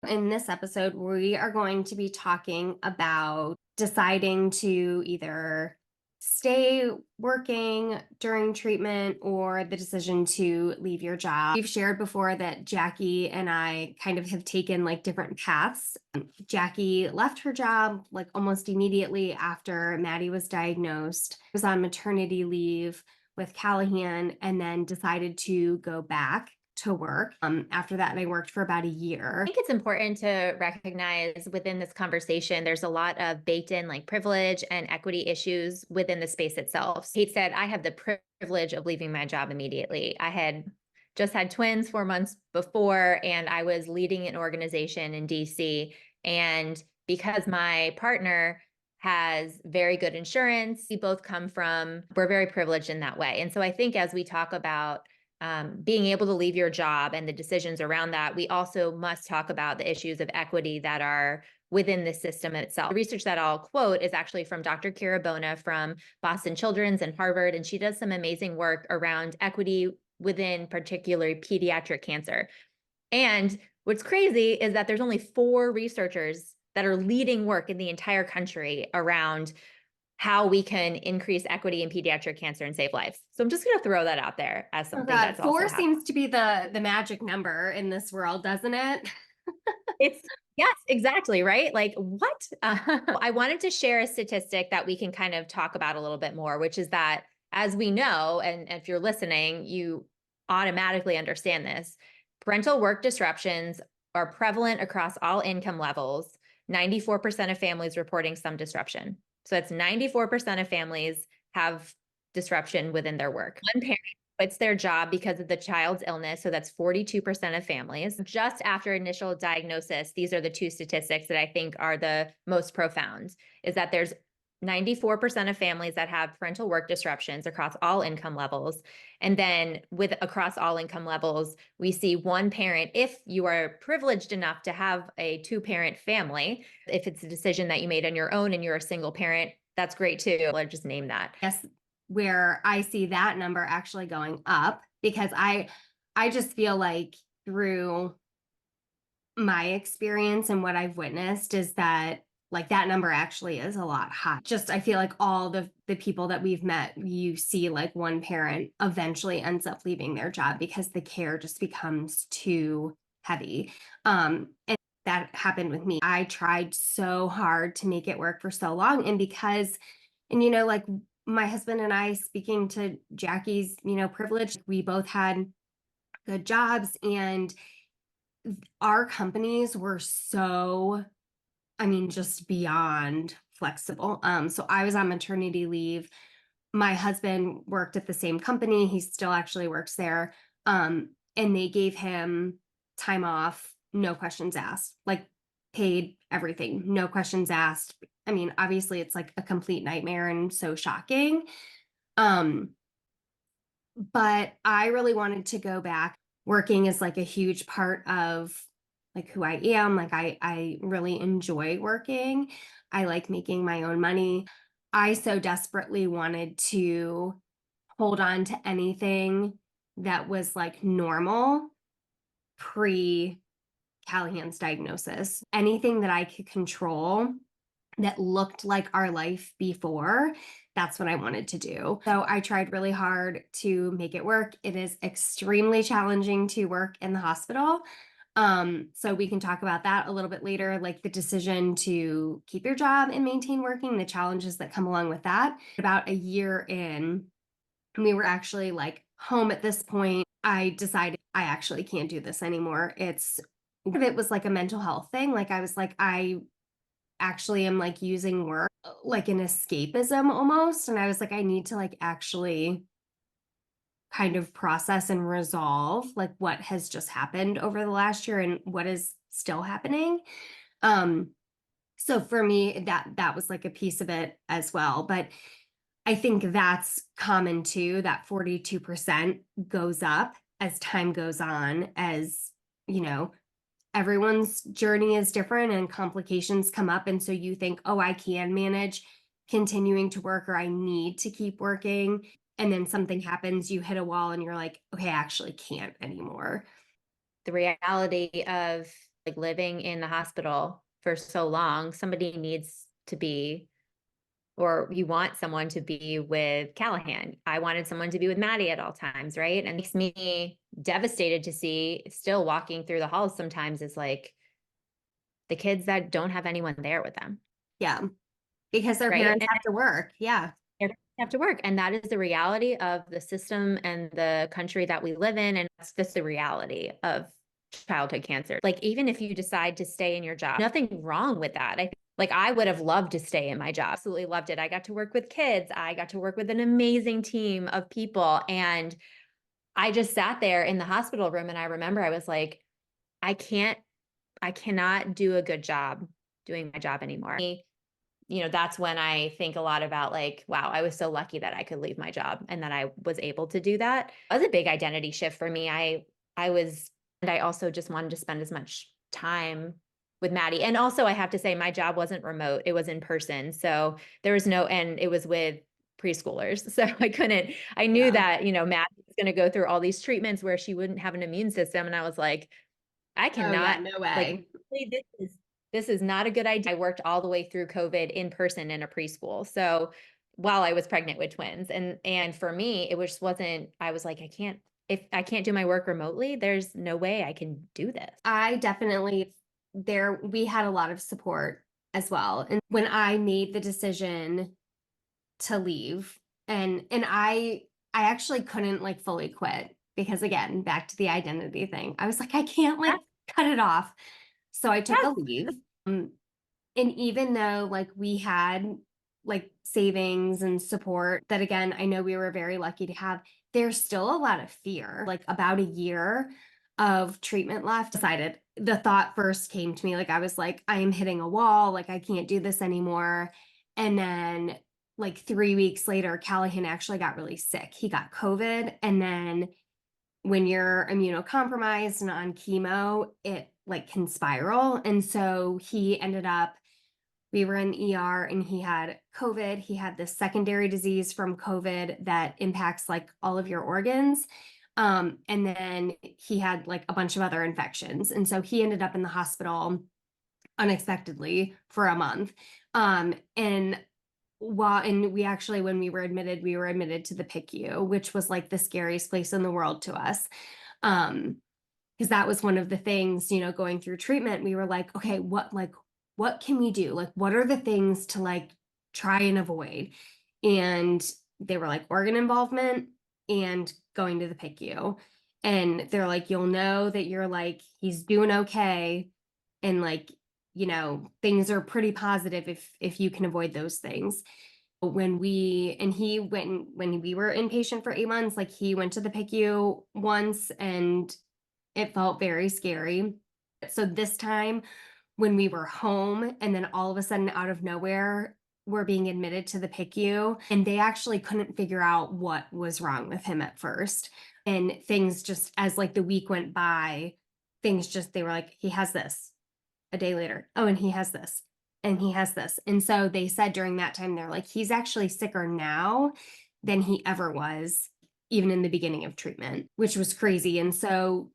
In this episode, we are going to be talking about deciding to either stay working during treatment or the decision to leave your job. We've shared before that Jackie and I kind of have taken like different paths. Jackie left her job like almost immediately after Maddie was diagnosed, was on maternity leave with Callahan, and then decided to go back to work. After that, I worked for about a year. I think it's important to recognize within this conversation, there's a lot of baked in like privilege and equity issues within the space itself. Kate said, I have the privilege of leaving my job immediately. I had just had twins 4 months before, and I was leading an organization in DC. And because my partner has very good insurance, we're very privileged in that way. And so I think as we talk about being able to leave your job and the decisions around that, we also must talk about the issues of equity that are within the system itself. The research that I'll quote is actually from Dr. Kira Bona from Boston Children's and Harvard, and she does some amazing work around equity within particularly pediatric cancer. And what's crazy is that there's only 4 researchers that are leading work in the entire country around how we can increase equity in pediatric cancer and save lives. So I'm just going to throw that out there as Oh something God, that's also four happening. seems to be the magic number in this world, doesn't it? It's yes, exactly, right? Like what? I wanted to share a statistic that we can kind of talk about a little bit more, which is that as we know, and if you're listening, you automatically understand this, parental work disruptions are prevalent across all income levels. 94% of families reporting some disruption. So that's 94% of families have disruption within their work. One parent quits their job because of the child's illness. So that's 42% of families. Just after initial diagnosis, these are the 2 statistics that I think are the most profound, is that there's 94% of families that have parental work disruptions across all income levels. And then across all income levels, we see one parent, if you are privileged enough to have a 2-parent family, if it's a decision that you made on your own and you're a single parent, that's great too. I'll just name that. Yes, where I see that number actually going up because I just feel like through my experience and what I've witnessed is that like that number actually is a lot high. Just I feel like all the people that we've met, you see like one parent eventually ends up leaving their job because the care just becomes too heavy. And that happened with me. I tried so hard to make it work for so long. And because, and like my husband and I, speaking to Jackie's, privilege, we both had good jobs and our companies were so, I mean, just beyond flexible. So I was on maternity leave. My husband worked at the same company. He still actually works there. And they gave him time off, no questions asked, like paid everything, no questions asked. I mean, obviously it's like a complete nightmare and so shocking. Um, but I really wanted to go back. Working is like a huge part of like who I am. Like I really enjoy working. I like making my own money. I so desperately wanted to hold on to anything that was like normal pre Callahan's diagnosis. Anything that I could control that looked like our life before, that's what I wanted to do. So I tried really hard to make it work. It is extremely challenging to work in the hospital. So we can talk about that a little bit later, like the decision to keep your job and maintain working, the challenges that come along with that. About a year in, we were actually like home at this point. I decided I actually can't do this anymore. It was like a mental health thing. Like I was like, I actually am like using work like an escapism almost. And I was like, I need to like actually kind of process and resolve like what has just happened over the last year and what is still happening. Um, so for me, that was like a piece of it as well. But I think that's common too, that 42% goes up as time goes on, as you know, everyone's journey is different and complications come up. And so you think, oh, I can manage continuing to work or I need to keep working. And then something happens, you hit a wall and you're like, okay, I actually can't anymore. The reality of like living in the hospital for so long, somebody needs to be, or you want someone to be with Callahan. I wanted someone to be with Maddie at all times, right? And it makes me devastated to see still walking through the halls sometimes is like the kids that don't have anyone there with them, Yeah. Because their right? parents have to work. Yeah. They have to work. And that is the reality of the system and the country that we live in. And that's just the reality of childhood cancer. Like, even if you decide to stay in your job, nothing wrong with that. I would have loved to stay in my job. Absolutely loved it. I got to work with kids. I got to work with an amazing team of people. And I just sat there in the hospital room and I remember I was like, I cannot do a good job doing my job anymore. That's when I think a lot about like, wow, I was so lucky that I could leave my job and that I was able to do that. It was a big identity shift for me. And I also just wanted to spend as much time with Maddie. And also I have to say my job wasn't remote. It was in person. So there was and it was with preschoolers. So I knew Yeah. that, Maddie was going to go through all these treatments where she wouldn't have an immune system. And I was like, I Oh yeah, cannot, no like, way. this is not a good idea. I worked all the way through COVID in person in a preschool. So while I was pregnant with twins, and for me, it was wasn't, I was like, if I can't do my work remotely, there's no way I can do this. I definitely we had a lot of support as well. And when I made the decision to leave, and I actually couldn't like fully quit because again, back to the identity thing. I was like, I can't like Yes, cut it off. So I took a yes, leave. Um, and even though like we had like savings and support that again, I know we were very lucky to have, there's still a lot of fear. Like about a year of treatment left, decided the thought first came to me like I was like, I am hitting a wall, like I can't do this anymore. And then like 3 weeks later, Callahan actually got really sick. He got COVID. And then when you're immunocompromised and on chemo, it like can spiral. And so he ended up, we were in the ER and he had COVID. He had this secondary disease from COVID that impacts like all of your organs. And then he had like a bunch of other infections. And so he ended up in the hospital unexpectedly for a month. And we actually, when we were admitted to the PICU, which was like the scariest place in the world to us. Because that was one of the things, going through treatment, we were like, okay, what can we do? Like, what are the things to like try and avoid? And they were like organ involvement and going to the PICU. And they're like, you'll know that you're like, he's doing okay. And like, things are pretty positive if you can avoid those things. He went when we were inpatient for 8 months, like he went to the PICU once and it felt very scary. So this time when we were home and then all of a sudden out of nowhere, we're being admitted to the PICU and they actually couldn't figure out what was wrong with him at first. And things just as like the week went by, they were like, he has this. A day later, oh, and he has this. And he has this. And so they said during that time, they're like, he's actually sicker now than he ever was, even in the beginning of treatment, which was crazy. And so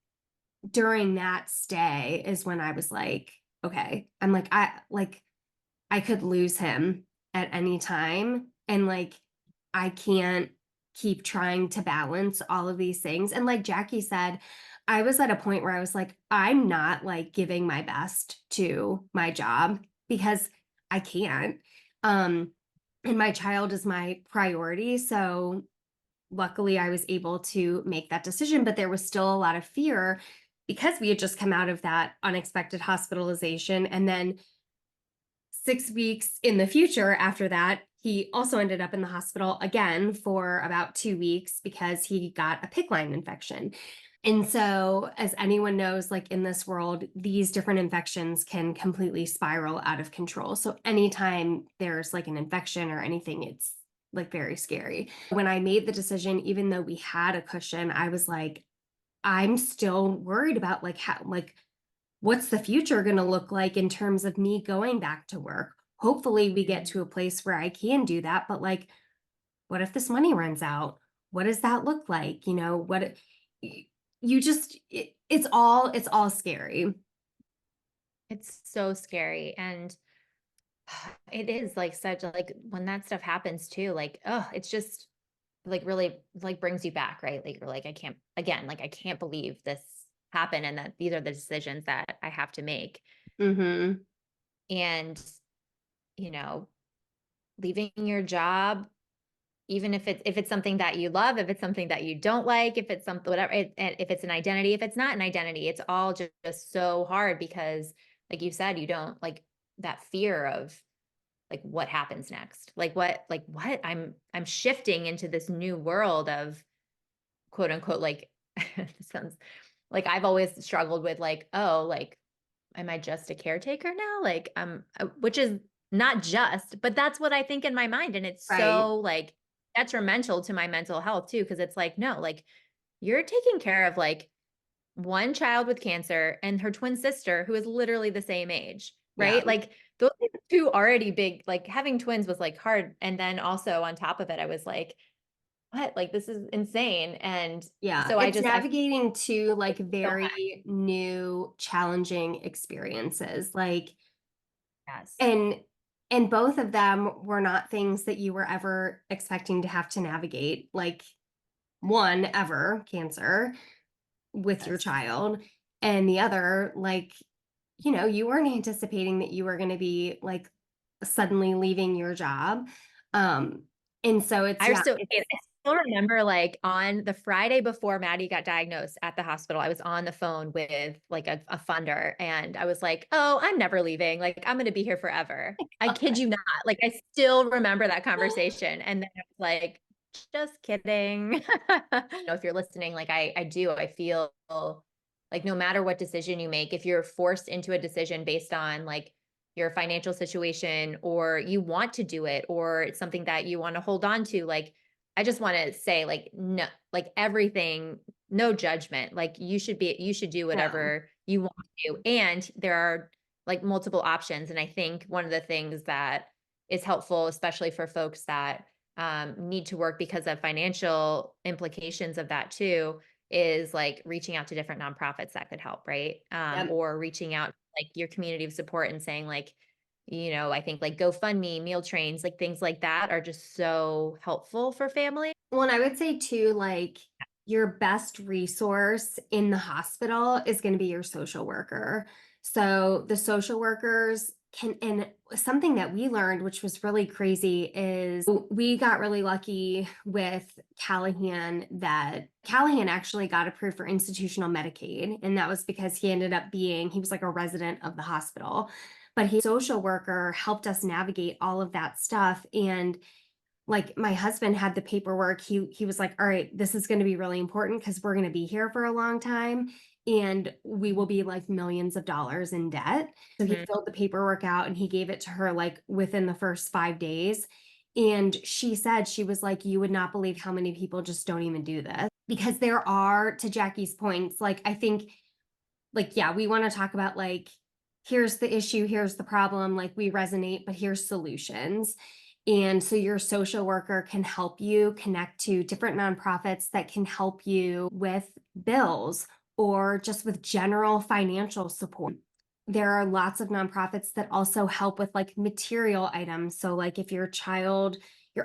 during that stay is when I was like, okay, I could lose him at any time. And like, I can't keep trying to balance all of these things. And like Jackie said, I was at a point where I was like, I'm not like giving my best to my job because I can't. Um, and my child is my priority. So luckily I was able to make that decision, but there was still a lot of fear because we had just come out of that unexpected hospitalization. And then 6 weeks in the future after that, he also ended up in the hospital again for about 2 weeks because he got a PICC line infection. And so, as anyone knows, like in this world, these different infections can completely spiral out of control. So, anytime there's like an infection or anything, it's like very scary. When I made the decision, even though we had a cushion, I was like, I'm still worried about like how, like, what's the future going to look like in terms of me going back to work? Hopefully, we get to a place where I can do that. But like, what if this money runs out? What does that look like? It's all scary. It's so scary. And it is like such like when that stuff happens too, like, oh, it's just like really like brings you back, right? Like you're like, I can't again, like I can't believe this happened and that these are the decisions that I have to make. Mm-hmm. And, you know, leaving your job, even if it's something that you love, if it's something that you don't like, if it's something whatever, if it's an identity, if it's not an identity, it's all just so hard because, like you said, you don't like that fear of like what happens next, like what I'm shifting into this new world of quote unquote like this sounds like I've always struggled with like, oh, like am I just a caretaker now? Like, which is not just, but that's what I think in my mind. And it's Right. so like detrimental to my mental health too. Cause it's like, no, like you're taking care of like one child with cancer and her twin sister who is literally the same age, Yeah. right? Like those are two already big, like having twins was like hard. And then also on top of it, I was like, what? Like this is insane. And Yeah. so It's I navigating two like feel bad. very new, challenging experiences. Like, Yes. and both of them were not things that you were ever expecting to have to navigate. Like one ever cancer with your Yes. child, and the other, like, you weren't anticipating that you were going to be like suddenly leaving your job. Um, and so it's, I yeah, still it's, I still remember like on the Friday before Maddie got diagnosed at the hospital, I was on the phone with like a funder and I was like, "Oh, I'm never leaving. Like I'm going to be here forever." I kid you not. Like I still remember that conversation and then I was like, "Just kidding." If you're listening, like I do, I feel like no matter what decision you make, if you're forced into a decision based on like your financial situation or you want to do it or it's something that you want to hold on to, like I just want to say like no, like everything, no judgment, like you should do no, whatever you want to do and there are like multiple options. And I think one of the things that is helpful especially for folks that need to work because of financial implications of that too is like reaching out to different nonprofits that could help, right? yep. Or reaching out like your community of support and saying like, I think like GoFundMe, meal trains, like things like that are just so helpful for family. Well, and I would say too, like, your best resource in the hospital is going to be your social worker. So the social workers can, and something that we learned, which was really crazy, is we got really lucky with Callahan that Callahan actually got approved for institutional Medicaid. And that was because he was like a resident of the hospital. But his social worker helped us navigate all of that stuff. And like my husband had the paperwork. He was like, "All right, this is going to be really important because we're going to be here for a long time and we will be like millions of dollars in debt." So he Mhm. filled the paperwork out and he gave it to her like within the first 5 days. And she said, she was like, "You would not believe how many people just don't even do this." Because there are, to Jackie's points, like I think, like, yeah, we want to talk about like, here's the issue, here's the problem, like we resonate, but here's solutions. And so your social worker can help you connect to different nonprofits that can help you with bills or just with general financial support. There are lots of nonprofits that also help with like material items. So, like if your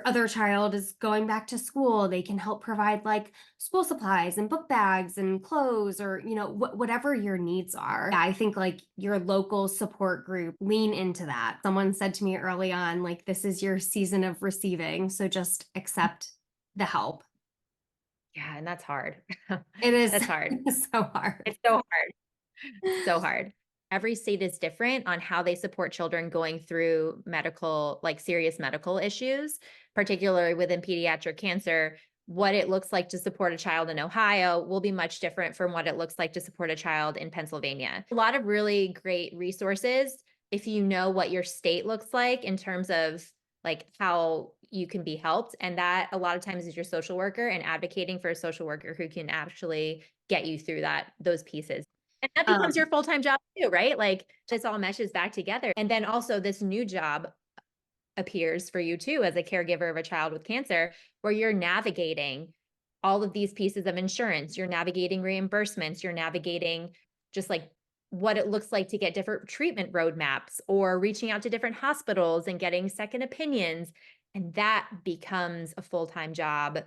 other child is going back to school, they can help provide like school supplies and book bags and clothes or, whatever your needs are. Yeah, I think like your local support group, lean into that. Someone said to me early on, like, this is your season of receiving. So just accept the help. Yeah, and that's hard. It is That's hard. so hard. It's so hard. So hard. Every state is different on how they support children going through medical, like serious medical issues, particularly within pediatric cancer. What it looks like to support a child in Ohio will be much different from what it looks like to support a child in Pennsylvania. A lot of really great resources if you know what your state looks like in terms of like how you can be helped. And that a lot of times is your social worker and advocating for a social worker who can actually get you through those pieces. And that becomes your Um, full-time job too, right? Like this all meshes back together. And then also this new job appears for you too as a caregiver of a child with cancer, where you're navigating all of these pieces of insurance, you're navigating reimbursements, you're navigating just like what it looks like to get different treatment roadmaps or reaching out to different hospitals and getting second opinions. And that becomes a full-time job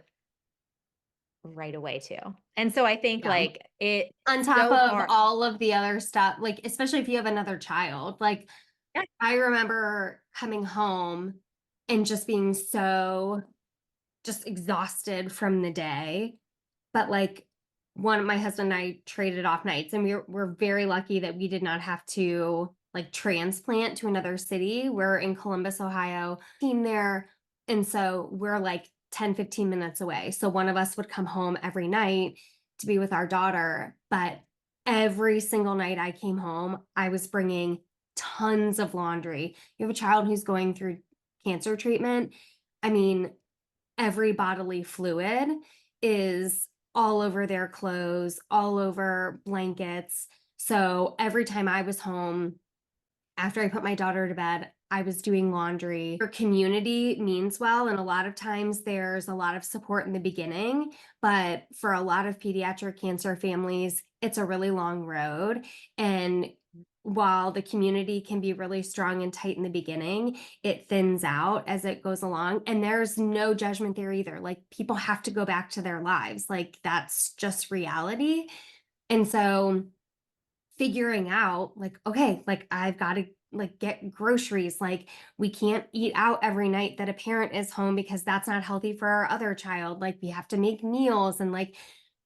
right away too. And so I think Yeah. like it's On top so of hard. all of the other stuff, like especially if you have another child. Like Yeah. I remember coming home and just being so just exhausted from the day. But like one of my husband and I traded off nights, and we're very lucky that we did not have to like transplant to another city. We're in Columbus, Ohio, team there. And so we're like 10-15 minutes away. So one of us would come home every night to be with our daughter. But every single night I came home, I was bringing tons of laundry. You have a child who's going through cancer treatment. I mean, every bodily fluid is all over their clothes, all over blankets. So every time I was home, after I put my daughter to bed, I was doing laundry. Your community means well, and a lot of times there's a lot of support in the beginning, but for a lot of pediatric cancer families, it's a really long road. And while the community can be really strong and tight in the beginning, it thins out as it goes along. And there's no judgment there either. Like people have to go back to their lives. Like that's just reality. And so figuring out like, okay, like I've got to like get groceries. Like we can't eat out every night that a parent is home because that's not healthy for our other child. Like we have to make meals, and like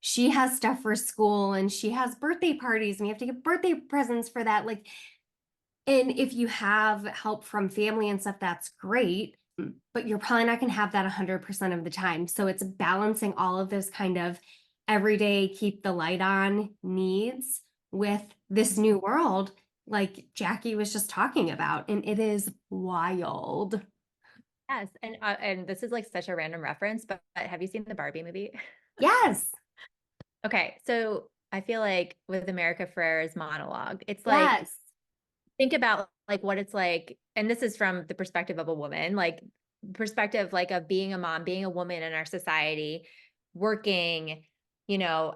she has stuff for school and she has birthday parties and we have to get birthday presents for that. Like, and if you have help from family and stuff, that's great, but you're probably not going to have that 100% of the time. So it's balancing all of those kind of everyday keep the light on needs with this new world, like Jackie was just talking about. And it is wild. Yes. And this is like such a random reference, but have you seen the Barbie movie? Yes. Okay. So I feel like with America Ferrera's monologue, it's like Yes. think about like what it's like, and this is from the perspective of a woman, like perspective like of being a mom, being a woman in our society, working, you know,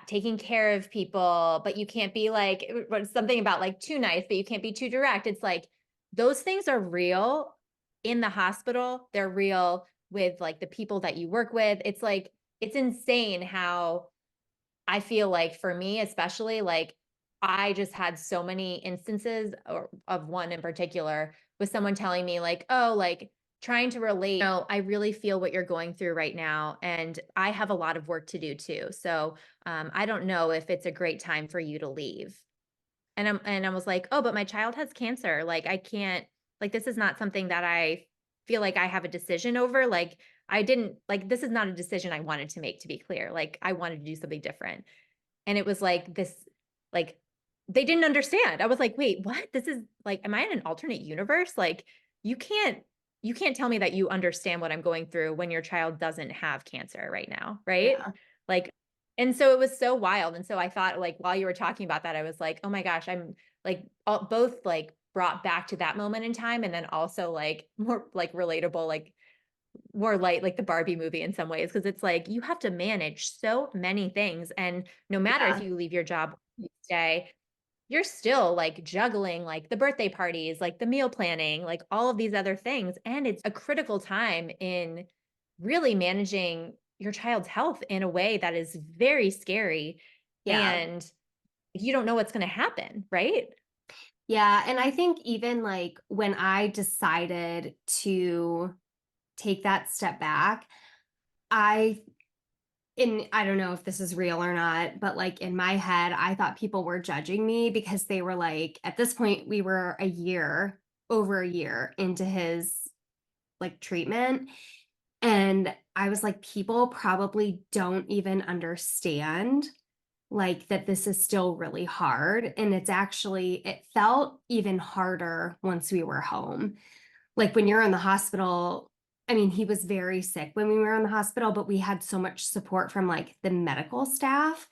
taking care of people, but you can't be like something about like too nice, but you can't be too direct. It's like those things are real in the hospital. They're real with like the people that you work with. It's like it's insane how I feel like for me, especially, like I just had so many instances of one in particular with someone telling me, like, oh, like trying to relate, I really feel what you're going through right now. And I have a lot of work to do too. So I don't know if it's a great time for you to leave. And I was like, "Oh, but my child has cancer. Like I can't like this is not something that I feel like I have a decision over. Like I didn't like this is not a decision I wanted to make, to be clear. Like I wanted to do something different." And it was like this like they didn't understand. I was like, "Wait, what? This is like am I in an alternate universe? Like you can't you can't tell me that you understand what I'm going through when your child doesn't have cancer right now, right?" Yeah. Like and so it was so wild. And so I thought like while you were talking about that, I was like, "Oh my gosh, I'm like both like brought back to that moment in time and then also like more like relatable like more light like the Barbie movie in some ways because it's like you have to manage so many things and no matter if Yeah. you leave your job each day, you're still like juggling like the birthday parties, like the meal planning, like all of these other things and it's a critical time in really managing your child's health in a way that is very scary Yeah. and you don't know what's going to happen, right? Yeah. And I think even like when I decided to take that step back, I and I don't know if this is real or not, but like in my head, I thought people were judging me because they were like, at this point, we were over a year into his like treatment. And I was like, people probably don't even understand like that this is still really hard. And it felt even harder once we were home. Like when you're in the hospital, I mean, he was very sick when we were in the hospital, but we had so much support from like the medical staff.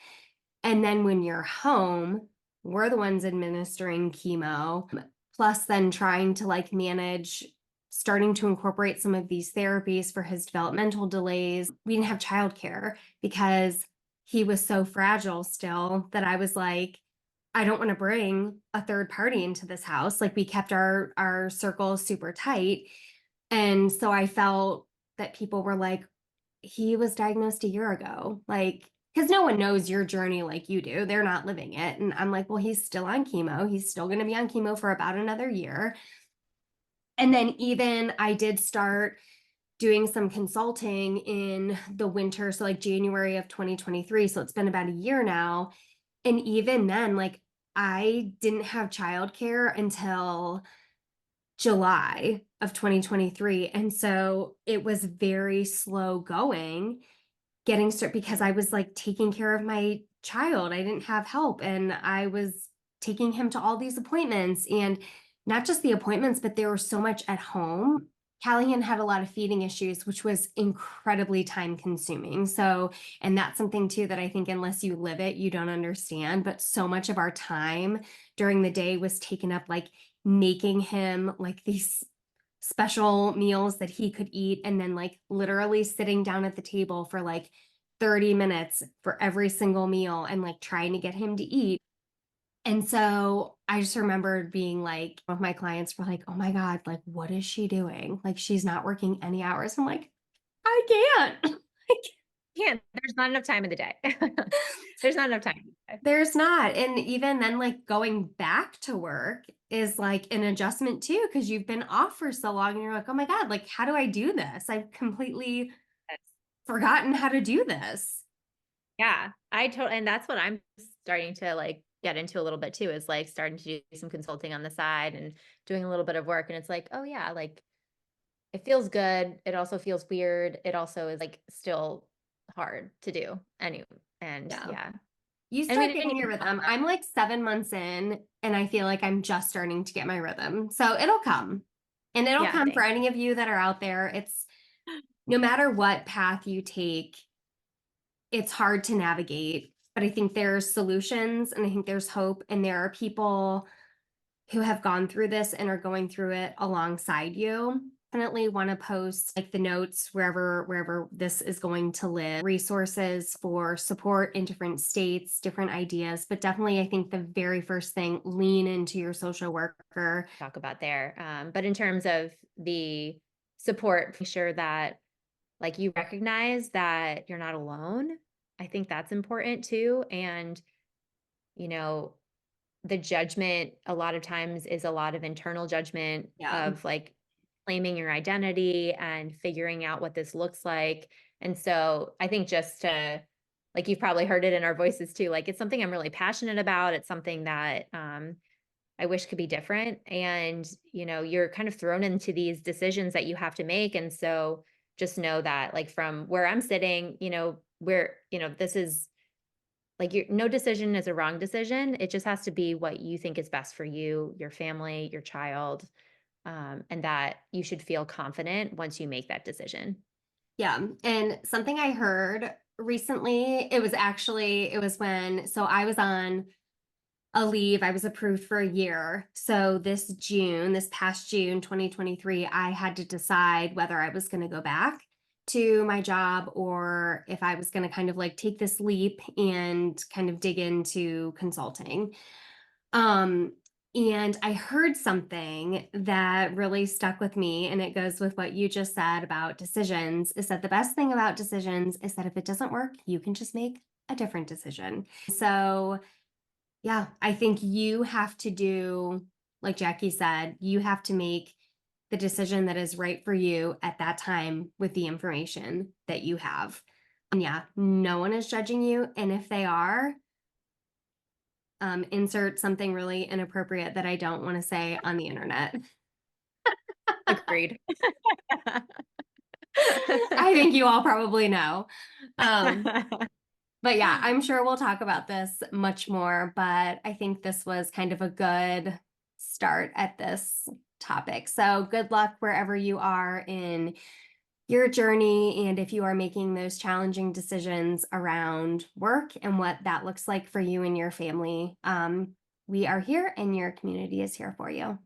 And then when you're home, we're the ones administering chemo, plus then trying to like manage starting to incorporate some of these therapies for his developmental delays. We didn't have childcare because he was so fragile still that I was like, I don't want to bring a third party into this house. Like we kept our circle super tight. And so I felt that people were like, he was diagnosed a year ago. Like, because no one knows your journey like you do. They're not living it. And I'm like, well, he's still on chemo. He's still going to be on chemo for about another year. And then even I did start doing some consulting in the winter. So like January of 2023. So it's been about a year now. And even then, like I didn't have childcare until July of 2023. And so it was very slow going getting started because I was like taking care of my child. I didn't have help and I was taking him to all these appointments and not just the appointments, but there was so much at home. Callahan had a lot of feeding issues, which was incredibly time consuming. So, and that's something too that I think unless you live it, you don't understand. But so much of our time during the day was taken up like making him like these special meals that he could eat and then like literally sitting down at the table for like 30 minutes for every single meal and like trying to get him to eat. And so I just remembered being like, one of my clients were like, oh my God, like, what is she doing? Like, she's not working any hours. I'm like, I can't. Yeah, there's not enough time in the day. There's not enough time in the day. There's not. And even then, like going back to work is like an adjustment too, because you've been off for so long and you're like, oh my God, like, how do I do this? I've completely forgotten how to do this. Yeah, I totally, and that's what I'm starting to like get into a little bit too, is like starting to do some consulting on the side and doing a little bit of work. And it's like, oh yeah, like it feels good. It also feels weird. It also is like still hard to do. Anyway, and Yeah. yeah. You And we start didn't getting your even talk rhythm. about I'm like 7 months in, and I feel like I'm just starting to get my rhythm. So it'll come. And it'll yeah, come for thanks. any of you that are out there. It's no matter what path you take, it's hard to navigate. But I think there's solutions and I think there's hope. And there are people who have gone through this and are going through it alongside you. Definitely want to post like the notes wherever this is going to live, resources for support in different states, different ideas. But definitely I think the very first thing, lean into your social worker. Talk about there. But in terms of the support, make sure that like you recognize that you're not alone. I think that's important too. And, you know, the judgment a lot of times is a lot of internal judgment Yeah. of like claiming your identity and figuring out what this looks like. And so I think just to like you've probably heard it in our voices too, like it's something I'm really passionate about. It's something that I wish could be different. And, you know, you're kind of thrown into these decisions that you have to make. And so just know that like from where I'm sitting, you know, where, you know, this is like no decision is a wrong decision. It just has to be what you think is best for you, your family, your child, and that you should feel confident once you make that decision. Yeah. And something I heard recently, it was when, so I was on a leave. I was approved for a year. So this past June 2023, I had to decide whether I was going to go back to my job or if I was going to kind of like take this leap and kind of dig into consulting. Um, and I heard something that really stuck with me, and it goes with what you just said about decisions, is that the best thing about decisions is that if it doesn't work, you can just make a different decision. So yeah, I think you have to do, like Jackie said, you have to make the decision that is right for you at that time with the information that you have. And yeah, no one is judging you. And if they are, insert something really inappropriate that I don't want to say on the internet. Agreed. I think you all probably know. Um, But yeah, I'm sure we'll talk about this much more, but I think this was kind of a good start at this topic. So good luck wherever you are in your journey and if you are making those challenging decisions around work and what that looks like for you and your family. We are here and your community is here for you.